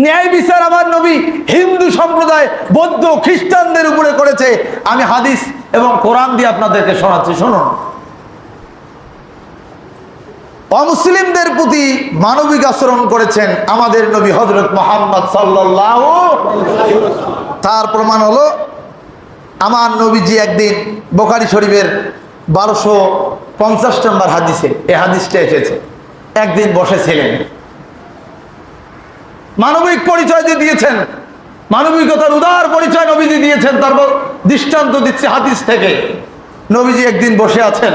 ন্যায় বিচার আমার নবী হিন্দু সম্প্রদায়, বৌদ্ধ, খ্রিস্টানদের উপরে করেছে। আমি হাদিস এবং কোরআন দিয়ে আপনাদেরকে শোনাচ্ছি, শুনুন। অমুসলিমদের প্রতি মানবিক আচরণ করেছেন আমাদের নবী হযরত মুহাম্মদ সাল্লাল্লাহু আলাইহি ওয়াসাল্লাম। তার প্রমাণ হলো আমার নবীজি একদিন বুখারী শরীফের 1250 নম্বর হাদিসে এই হাদিসটা এসেছে। একদিন বসেছিলেন, মানবিক পরিচয় যে দিয়েছেন, মানবিকতার উদার পরিচয় নবীজি দিয়েছেন। তারপর দৃষ্টান্ত দিচ্ছে হাদিস থেকে। নবীজি একদিন বসে আছেন,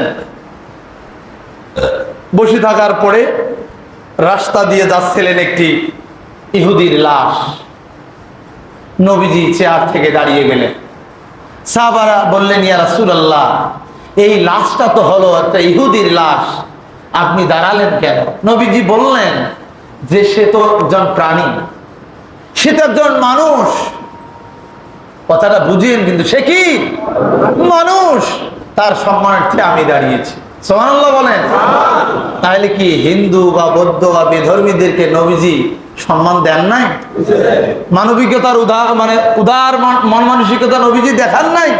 বসে থাকার পরে রাস্তা দিয়ে যাচ্ছিলেন একটি ইহুদির লাশ। নবীজি চেয়ার থেকে দাঁড়িয়ে গেলেন। সাহাবারা বললেন, ইয়া রাসূলুল্লাহ, এই লাশটা তো হলো একটা ইহুদির লাশ, আপনি দাঁড়ালেন কেন? নবীজি বললেন যে সে তো একজন প্রাণী, সে তো একজন মানুষ। কথাটা বুঝিয়েন কিন্তু, সে কি মানুষ, তার সম্মানার্থে আমি দাঁড়িয়েছি। সুবহানাল্লাহ বলেন। তাহলে কি হিন্দু বা বৌদ্ধ বা বেধর্মীদেরকে নবীজি সম্মান দেন নাই? মানবিকতার উদার মন মানসিকতা নবীজি দেখান নাই?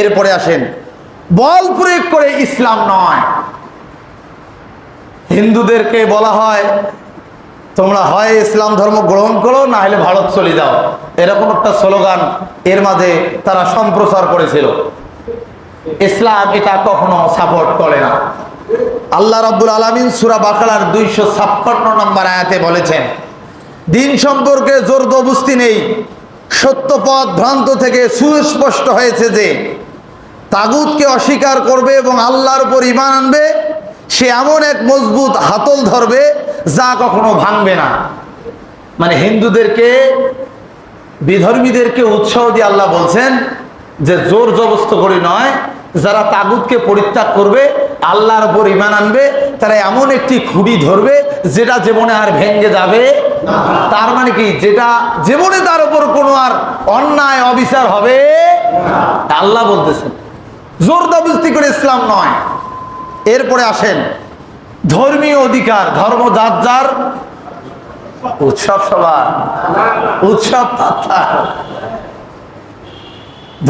এরপরে আসেন, বল প্রয়োগ করে ইসলাম নয়। হিন্দুদেরকে বলা হয় তোমরা হয় ইসলাম ধর্ম গ্রহণ করো, না হলে ভারত চলে যাও, এরকম একটা স্লোগান এর মাঝে তারা সম্প্রচার করেছিল। ইসলাম এটা কখনো সাপোর্ট করে না। আল্লাহ রাব্বুল আলামিন সূরা বাকারার 256 নম্বর আয়াতে বলেছেন, দিন সম্পর্কে জোরজবরদস্তি নেই, সত্য পথ ভ্রান্ত থেকে সুস্পষ্ট হয়েছে যে তাগুতকে অস্বীকার করবে এবং আল্লাহর উপর ঈমান আনবে, সে এমন এক মজবুত হাতল ধরবে যা কখনো ভাঙবে না। মানে হিন্দুদেরকে, বিধর্মীদেরকে উৎসাহ দিয়ে আল্লাহ বলছেন যে জোর জবরদস্ত করে নয়, যারা তাগুতকে পরিত্যাগ করবে, আল্লাহর উপর ঈমান আনবে, তারা এমন একটি খুঁটি ধরবে যেটা জীবনে আর ভেঙে যাবে না। তার মানে কি, যেটা জীবনে তার উপর কোনো আর অন্যায় অবিচার হবে না। আল্লাহ বলতেছেন জোর জবরদস্তি করে ইসলাম নয়। এরপরে আসেন, ধর্মীয় অধিকার, ধর্ম যার যার, উৎসব সবার, উৎসব তার,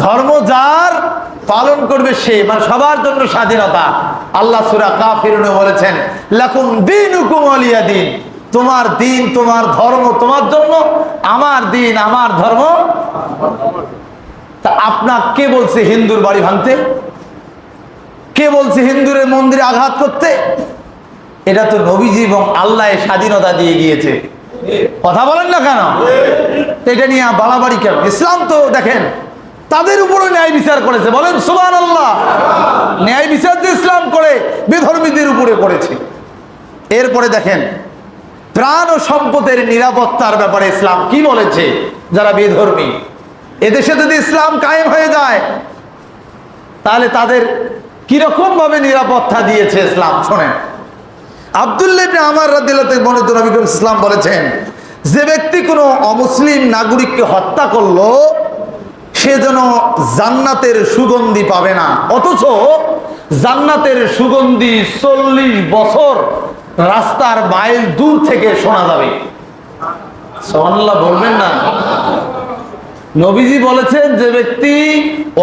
ধর্ম যার পালন করবে সে, মানে সবার জন্য স্বাধীনতা। আল্লাহ সূরা কাফিরুনে বলেছেন, লাকুম দীনুকুম ওয়ালিয়া দীন, তোমার দিন তোমার ধর্ম তোমার জন্য, আমার দিন আমার ধর্ম। তা আপনার কে বলছে হিন্দুর বাড়ি ভাঙতে? কে বলছে হিন্দুর মন্দিরে আঘাত করতে? এটা তো নবীজি এবং আল্লাহ স্বাধীনতা দিয়ে গিয়েছে। কথা বলেন না কেন? এটা নিয়ে বাড়াবাড়ি কেন? ইসলাম তো দেখেন তাদের উপরে ন্যায় বিচার করেছে, বলেন সুবহানাল্লাহ। ন্যায় বিচার যে ইসলাম করে বেধর্মীদের উপরে করেছে। এরপরে দেখেন, প্রাণ ও সম্পদের নিরাপত্তার ব্যাপারে ইসলাম কি বলেছে? যারা বেধর্মী, এদেশে যদি ইসলাম কায়েম হয়ে যায় তাহলে তাদের কিরকম ভাবে নিরাপত্তা দিয়েছে ইসলাম, শোনেন। আব্দুল্লাহ ইবনে আমর রাদিয়াল্লাহু তাআলা বর্ণিত নবী করিম সাল্লাল্লাহু আলাইহি ওয়াসাল্লাম বলেছেন, যে ব্যক্তি কোনো অমুসলিম নাগরিককে হত্যা করলো সে যেন জান্নাতের সুগন্ধি পাবে না, অথচ জান্নাতের সুগন্ধি 40 বছর রাস্তার মাইল দূর থেকে শোনা যাবে। সুবহানাল্লাহ বলবেন না? নবীজি বলেছেন, যে ব্যক্তি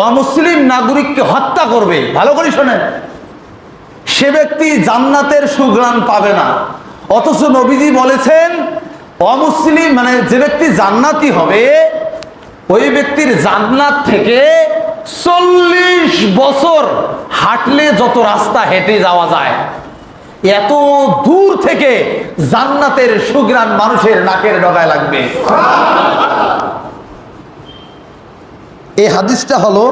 অমুসলিম নাগরিককে হত্যা করবে, ভালো করে শোনেন, সে ব্যক্তি জান্নাতের সুঘ্রাণ পাবে না। অথচ নবীজি বলেছেন অমুসলিম মানে যে ব্যক্তি জান্নাতি হবে, ওই ব্যক্তির জান্নাত থেকে 40 বছর হাঁটলে যত রাস্তা হেঁটে যাওয়া যায়, এত দূর থেকে জান্নাতের সুঘ্রাণ মানুষের নাকের ডগায় লাগবে। এই হাদিসটা হলো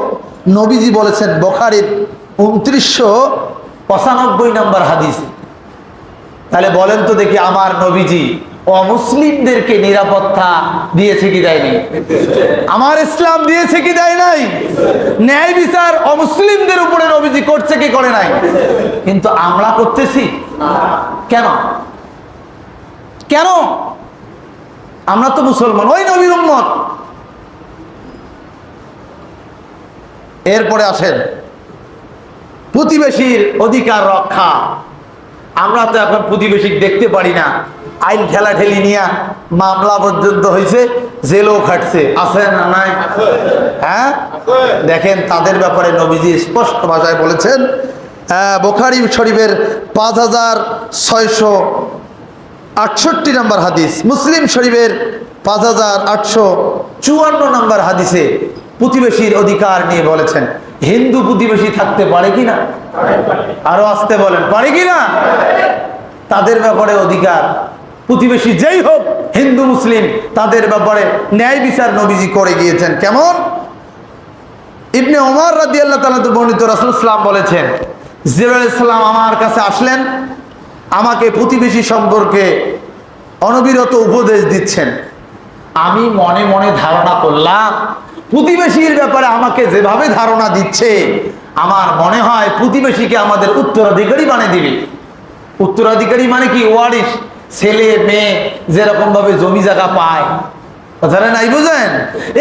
নবীজি বলেছেন বুখারীর 2995 নম্বর হাদিস। তাহলে বলেন তো দেখি, আমার নবীজি অমুসলিমদেরকে নিরাপত্তা দিয়েছে কি দেয়নি? আমার ইসলাম দিয়েছে কি দেয় নাই? ন্যায় বিচার অমুসলিমদের উপরে নবীজি করছে কি করে নাই? কিন্তু আমরা করতেছি কেন? কেন? আমরা তো মুসলমান, ওই নবীর উম্মত। এরপরে আসেন, প্রতিবেশীর অধিকার রক্ষা। আমরা তো এখন প্রতিবেশী দেখতে পারি না, আইন ঠেলাঠেলি নিয়ে মামলা পর্যন্ত হয়েছে, জেলও খাটছে, আছে না নাই? হ্যাঁ, দেখেন তাদের ব্যাপারে নবীজি স্পষ্ট ভাষায় বলেছেন। বুখারী শরীফের 5668 নম্বর হাদিস, মুসলিম শরীফের 5854 নম্বর হাদিসে প্রতিবেশীর অধিকার নিয়ে বলেছেন। হিন্দু প্রতিবেশী থাকতে পারে কিনা? আরো আসতে বলেন, পারে কিনা? তাদের ব্যাপারে অধিকার, প্রতিবেশী যেই হোক, হিন্দু মুসলিম, তাদের ব্যাপারে ন্যায় বিচার নবীজি করে গিয়েছেন। কেমন? ইবনে ওমর রাদিয়াল্লাহু তাআলা বর্ণিত, রাসূল সাল্লাল্লাহু আলাইহি ওয়াসাল্লাম বলেছেন, জিবরাইল আলাইহিস সালাম আমার কাছে আসলেন, আমাকে প্রতিবেশী সম্পর্কে অনবিরত উপদেশ দিচ্ছেন। আমি মনে মনে ধারণা করলাম, প্রতিবেশীর ব্যাপারে আমাকে যেভাবে ধারণা দিচ্ছে, আমার মনে হয় প্রতিবেশীকে আমাদের উত্তরাধিকারী বানিয়ে দিবে। উত্তরাধিকারী মানে কি? ওয়ারিশ, ছেলে মেয়ে যেরকম ভাবে জমি জায়গা পায়, কথাটা নাই বুঝেন?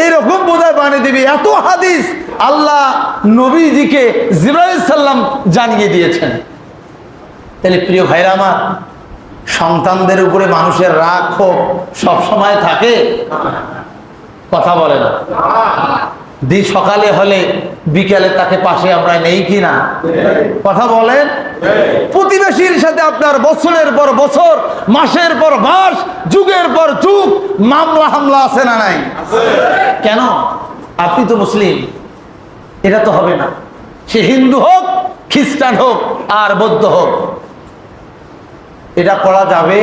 এইরকম বোধহয় বানিয়ে দিবে। এত হাদিস আল্লাহ নবীজিকে জিবরাইল আলাইহিস সালাম জানিয়ে দিয়েছেন। তাহলে প্রিয় ভাইরা আমার, সন্তানদের উপরে মানুষের রাগ ক্ষোভ সবসময় থাকে? কথা বলে না। সকালে হলে বিকেলে তাকে পাশে আমরা নেই কিনা? কথা বলেন। প্রতিবেশীর সাথে আপনার বছরের পর বছর, মাসের পর মাস, যুগের পর যুগ মামলা হামলা আছে না নাই? কেন? আপনি তো মুসলিম, এটা তো হবে না। সে হিন্দু হোক, খ্রিস্টান হোক আর বৌদ্ধ হোক, এটা করা যাবে